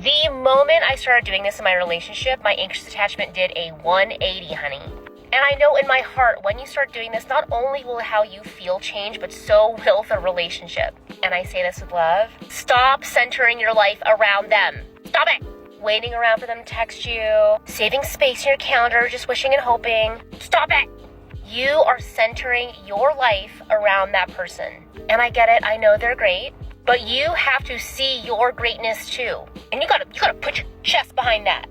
The moment I started doing this in my relationship, my anxious attachment did a 180, honey. And I know in my heart, when you start doing this, not only will how you feel change, but so will the relationship. And I say this with love. Stop centering your life around them. Stop it. Waiting around for them to text you, saving space in your calendar, just wishing and hoping. Stop it. You are centering your life around that person. And I get it. I know they're great. But you have to see your greatness too. And you gotta put your chest behind that.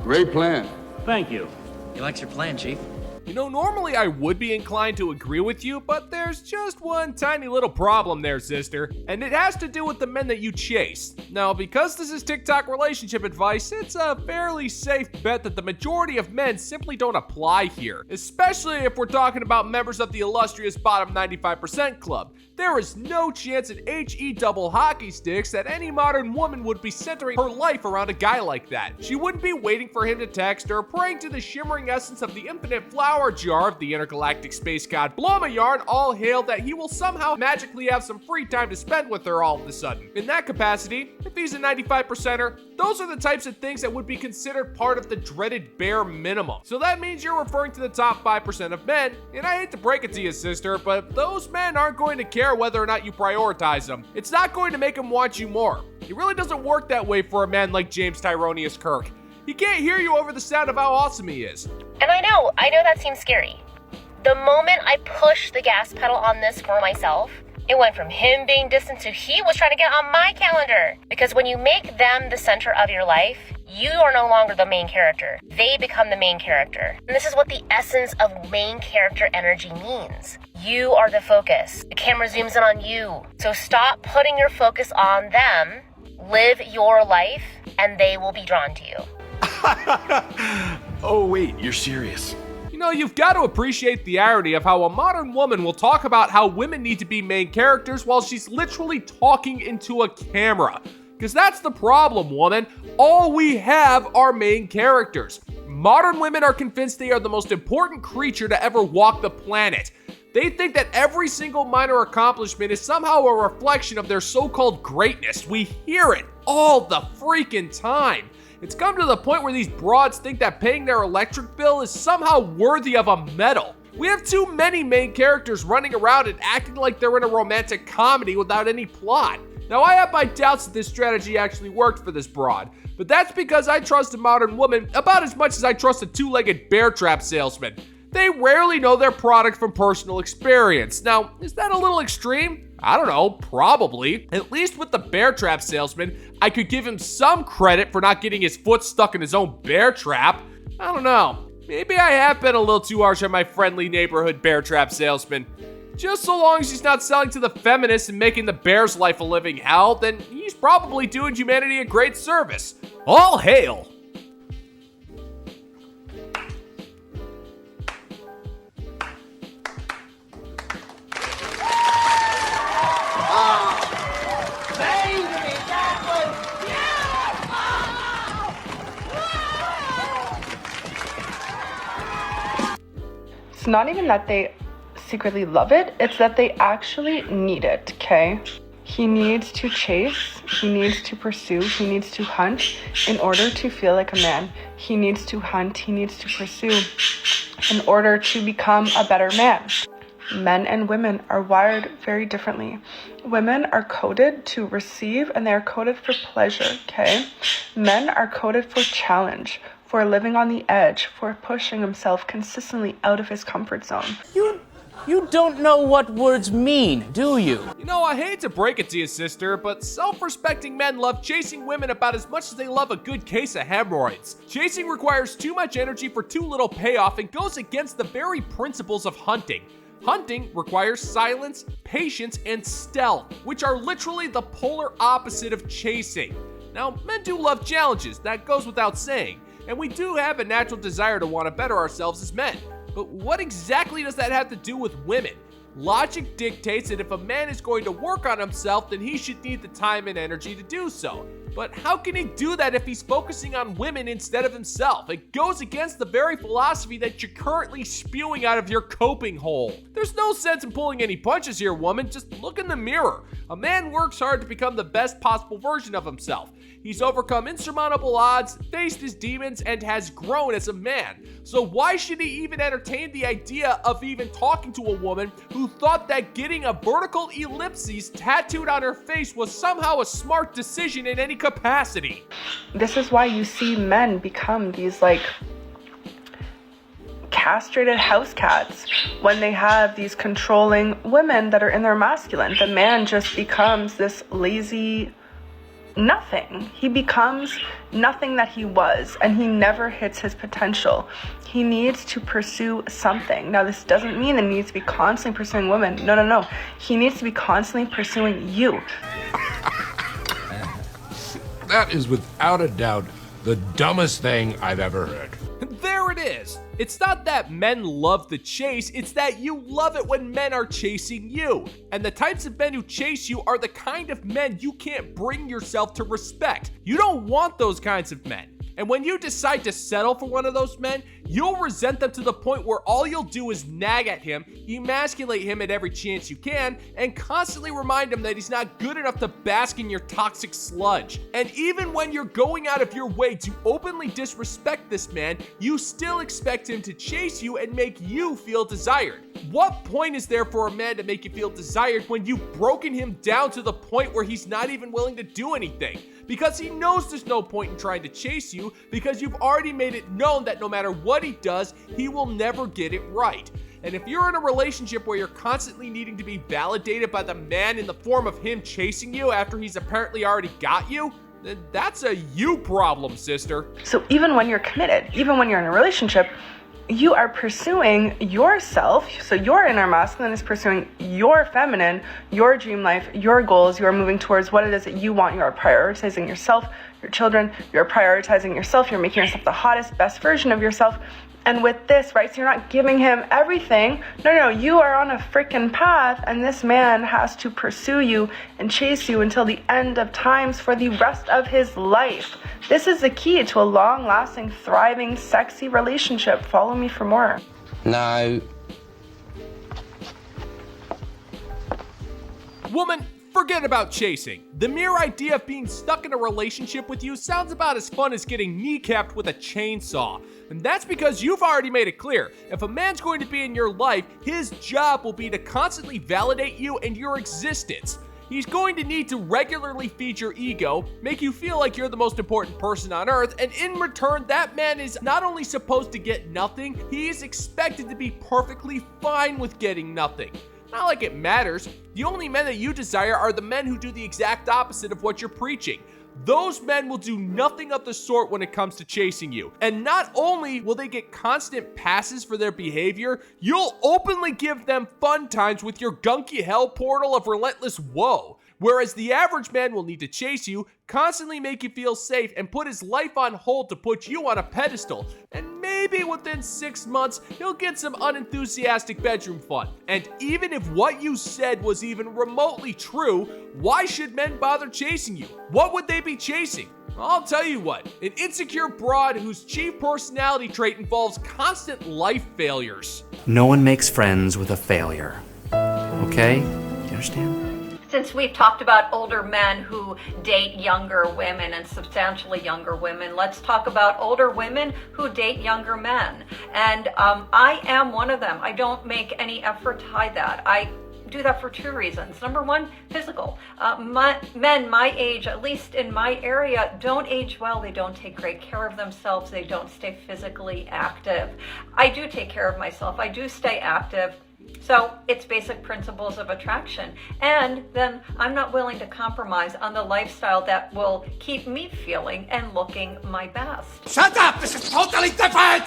Great plan. Thank you. He likes your plan, Chief. You know, normally I would be inclined to agree with you, but there's just one tiny little problem there, sister, and it has to do with the men that you chase. Now, because this is TikTok relationship advice, it's a fairly safe bet that the majority of men simply don't apply here, especially if we're talking about members of the illustrious bottom 95% club. There is no chance in HE double hockey sticks that any modern woman would be centering her life around a guy like that. She wouldn't be waiting for him to text her, praying to the shimmering essence of the infinite flower jar of the intergalactic space god Blomayarn, all hail that he will somehow magically have some free time to spend with her all of a sudden. In that capacity, if he's a 95%er, those are the types of things that would be considered part of the dreaded bare minimum. So that means you're referring to the top 5% of men, and I hate to break it to you, sister, but those men aren't going to care whether or not you prioritize them. It's not going to make them want you more. It really doesn't work that way for a man like James Tyronius Kirk. He can't hear you over the sound of how awesome he is. And I know that seems scary. The moment I pushed the gas pedal on this for myself, it went from him being distant to he was trying to get on my calendar. Because when you make them the center of your life, you are no longer the main character. They become the main character. And this is what the essence of main character energy means. You are the focus. The camera zooms in on you. So stop putting your focus on them, live your life, and they will be drawn to you. Oh wait, you're serious? You know, you've got to appreciate the irony of how a modern woman will talk about how women need to be main characters while she's literally talking into a camera. Because that's the problem, woman. All we have are main characters. Modern women are convinced they are the most important creature to ever walk the planet. They think that every single minor accomplishment is somehow a reflection of their so-called greatness. We hear it all the freaking time. It's come to the point where these broads think that paying their electric bill is somehow worthy of a medal. We have too many main characters running around and acting like they're in a romantic comedy without any plot. Now, I have my doubts that this strategy actually worked for this broad, but that's because I trust a modern woman about as much as I trust a two-legged bear trap salesman. They rarely know their product from personal experience. Now, is that a little extreme? I don't know, probably. At least with the bear trap salesman, I could give him some credit for not getting his foot stuck in his own bear trap. I don't know. Maybe I have been a little too harsh on my friendly neighborhood bear trap salesman. Just so long as he's not selling to the feminists and making the bear's life a living hell, then he's probably doing humanity a great service. All hail! It's not even that they secretly love it, it's that they actually need it, okay? He needs to chase, he needs to pursue, he needs to hunt in order to feel like a man. He needs to hunt, he needs to pursue in order to become a better man. Men and women are wired very differently. Women are coded to receive and they are coded for pleasure, okay? Men are coded for challenge, for living on the edge, for pushing himself consistently out of his comfort zone. You don't know what words mean, do you? You know, I hate to break it to you, sister, but self-respecting men love chasing women about as much as they love a good case of hemorrhoids. Chasing requires too much energy for too little payoff and goes against the very principles of hunting. Hunting requires silence, patience, and stealth, which are literally the polar opposite of chasing. Now, men do love challenges, that goes without saying, and we do have a natural desire to want to better ourselves as men. But what exactly does that have to do with women? Logic dictates that if a man is going to work on himself, then he should need the time and energy to do so. But how can he do that if he's focusing on women instead of himself? It goes against the very philosophy that you're currently spewing out of your coping hole. There's no sense in pulling any punches here, woman. Just look in the mirror. A man works hard to become the best possible version of himself. He's overcome insurmountable odds, faced his demons, and has grown as a man. So why should he even entertain the idea of even talking to a woman who thought that getting a vertical ellipses tattooed on her face was somehow a smart decision in any capacity? This is why you see men become these like castrated house cats when they have these controlling women that are in their masculine. The man just becomes this lazy nothing. He becomes nothing that he was, and he never hits his potential. He needs to pursue something. Now, this doesn't mean that he needs to be constantly pursuing women. No. He needs to be constantly pursuing you. That is without a doubt the dumbest thing I've ever heard. There it is. It's not that men love the chase, it's that you love it when men are chasing you. And the types of men who chase you are the kind of men you can't bring yourself to respect. You don't want those kinds of men. And when you decide to settle for one of those men, you'll resent them to the point where all you'll do is nag at him, emasculate him at every chance you can, and constantly remind him that he's not good enough to bask in your toxic sludge. And even when you're going out of your way to openly disrespect this man, you still expect him to chase you and make you feel desired. What point is there for a man to make you feel desired when you've broken him down to the point where he's not even willing to do anything? Because he knows there's no point in trying to chase you, because you've already made it known that no matter what he does, he will never get it right. And if you're in a relationship where you're constantly needing to be validated by the man in the form of him chasing you after he's apparently already got you, then that's a you problem, sister. So even when you're committed, even when you're in a relationship, you are pursuing yourself. So your inner masculine is pursuing your feminine, your dream life, your goals. You are moving towards what it is that you want. You are prioritizing yourself, your children. You're prioritizing yourself. You're making yourself the hottest, best version of yourself. And with this, right, so you're not giving him everything. No, you are on a freaking path, and this man has to pursue you and chase you until the end of times for the rest of his life. This is the key to a long-lasting, thriving, sexy relationship. Follow me for more. No. Woman, forget about chasing. The mere idea of being stuck in a relationship with you sounds about as fun as getting kneecapped with a chainsaw. And that's because you've already made it clear. If a man's going to be in your life, his job will be to constantly validate you and your existence. He's going to need to regularly feed your ego, make you feel like you're the most important person on earth, and in return, that man is not only supposed to get nothing, he is expected to be perfectly fine with getting nothing. Not like it matters. The only men that you desire are the men who do the exact opposite of what you're preaching. Those men will do nothing of the sort when it comes to chasing you. And not only will they get constant passes for their behavior, you'll openly give them fun times with your gunky hell portal of relentless woe. Whereas the average man will need to chase you, constantly make you feel safe, and put his life on hold to put you on a pedestal. And maybe within 6 months, he'll get some unenthusiastic bedroom fun. And even if what you said was even remotely true, why should men bother chasing you? What would they be chasing? I'll tell you what, an insecure broad whose chief personality trait involves constant life failures. No one makes friends with a failure. Okay? You understand? Since we've talked about older men who date younger women and substantially younger women, let's talk about older women who date younger men. And I am one of them. I don't make any effort to hide that. I do that for 2 reasons. Number one, physical. Men my age, at least in my area, don't age well. They don't take great care of themselves. They don't stay physically active. I do take care of myself. I do stay active. So it's basic principles of attraction. And then I'm not willing to compromise on the lifestyle that will keep me feeling and looking my best. Shut up! This is totally different!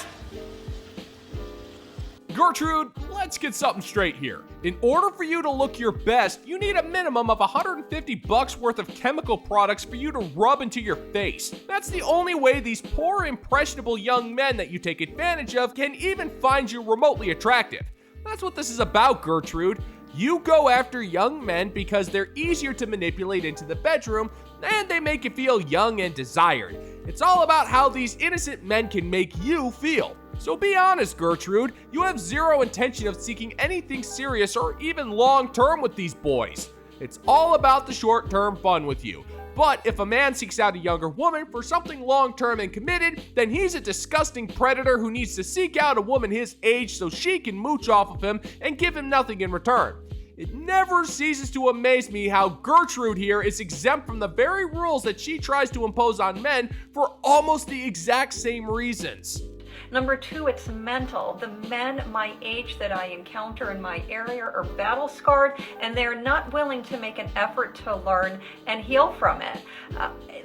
Gertrude, let's get something straight here. In order for you to look your best, you need a minimum of $150 worth of chemical products for you to rub into your face. That's the only way these poor, impressionable young men that you take advantage of can even find you remotely attractive. That's what this is about, Gertrude. You go after young men because they're easier to manipulate into the bedroom and they make you feel young and desired. It's all about how these innocent men can make you feel. So be honest, Gertrude. You have zero intention of seeking anything serious or even long-term with these boys. It's all about the short-term fun with you. But if a man seeks out a younger woman for something long-term and committed, then he's a disgusting predator who needs to seek out a woman his age so she can mooch off of him and give him nothing in return. It never ceases to amaze me how Gertrude here is exempt from the very rules that she tries to impose on men for almost the exact same reasons. Number two, it's mental. The men my age that I encounter in my area are battle scarred, and they're not willing to make an effort to learn and heal from it.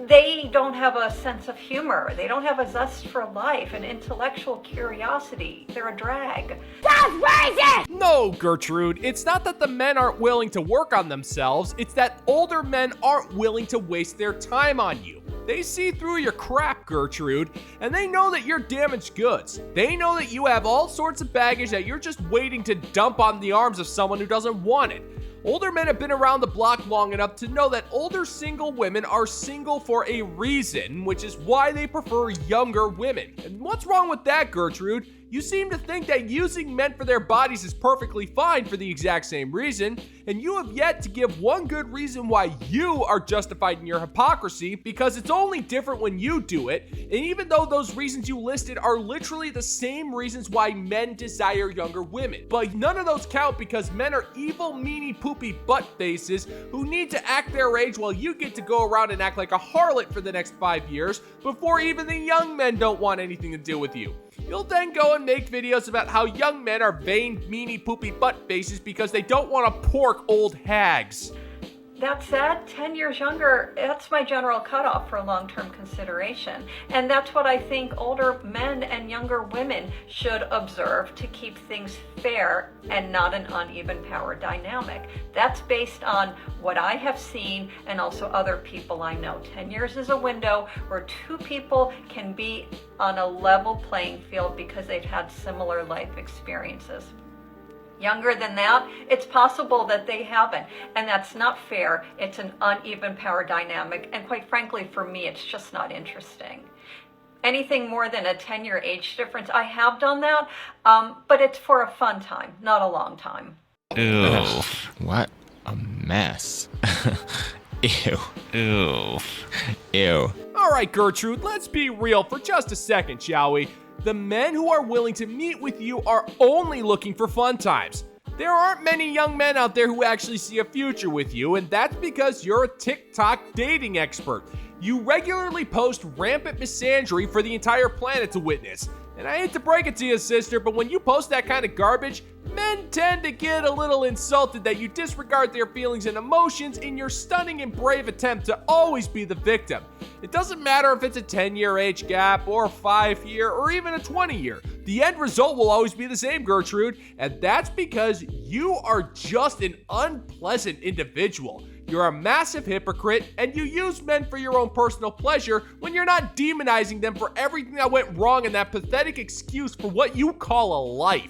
They don't have a sense of humor. They don't have a zest for life and intellectual curiosity. They're a drag. That's racist! No, Gertrude, it's not that the men aren't willing to work on themselves, it's that older men aren't willing to waste their time on you. They see through your crap, Gertrude, and they know that you're damaged goods. They know that you have all sorts of baggage that you're just waiting to dump on the arms of someone who doesn't want it. Older men have been around the block long enough to know that older single women are single for a reason, which is why they prefer younger women. And what's wrong with that, Gertrude? You seem to think that using men for their bodies is perfectly fine for the exact same reason, and you have yet to give one good reason why you are justified in your hypocrisy, because it's only different when you do it, and even though those reasons you listed are literally the same reasons why men desire younger women. But none of those count because men are evil, meanie, poopy butt faces who need to act their age while you get to go around and act like a harlot for the next 5 years before even the young men don't want anything to do with you. You'll then go and make videos about how young men are vain, meanie, poopy butt faces because they don't want to pork old hags. That said, 10 years younger, that's my general cutoff for long-term consideration. And that's what I think older men and younger women should observe to keep things fair and not an uneven power dynamic. That's based on what I have seen and also other people I know. 10 years is a window where two people can be on a level playing field because they've had similar life experiences. Younger than that, it's possible that they haven't, and that's not fair. It's an uneven power dynamic, and quite frankly, for me, it's just not interesting. Anything more than a 10-year age difference, I have done that, but it's for a fun time, not a long time. Ew, what a mess. Ew, ew, ew. All right, Gertrude, let's be real for just a second, shall we? The men who are willing to meet with you are only looking for fun times. There aren't many young men out there who actually see a future with you, and that's because you're a TikTok dating expert. You regularly post rampant misandry for the entire planet to witness. And I hate to break it to you, sister, but when you post that kind of garbage, men tend to get a little insulted that you disregard their feelings and emotions in your stunning and brave attempt to always be the victim. It doesn't matter if it's a 10-year age gap or a 5-year or even a 20-year. The end result will always be the same, Gertrude, and that's because you are just an unpleasant individual. You're a massive hypocrite, and you use men for your own personal pleasure when you're not demonizing them for everything that went wrong in that pathetic excuse for what you call a life.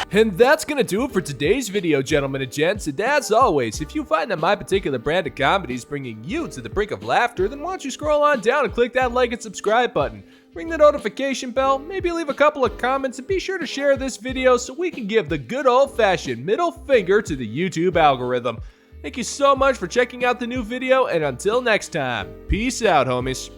And that's gonna do it for today's video, gentlemen and gents. And as always, if you find that my particular brand of comedy is bringing you to the brink of laughter, then why don't you scroll on down and click that like and subscribe button. Ring the notification bell, maybe leave a couple of comments, and be sure to share this video so we can give the good old-fashioned middle finger to the YouTube algorithm. Thank you so much for checking out the new video, and until next time, peace out, homies.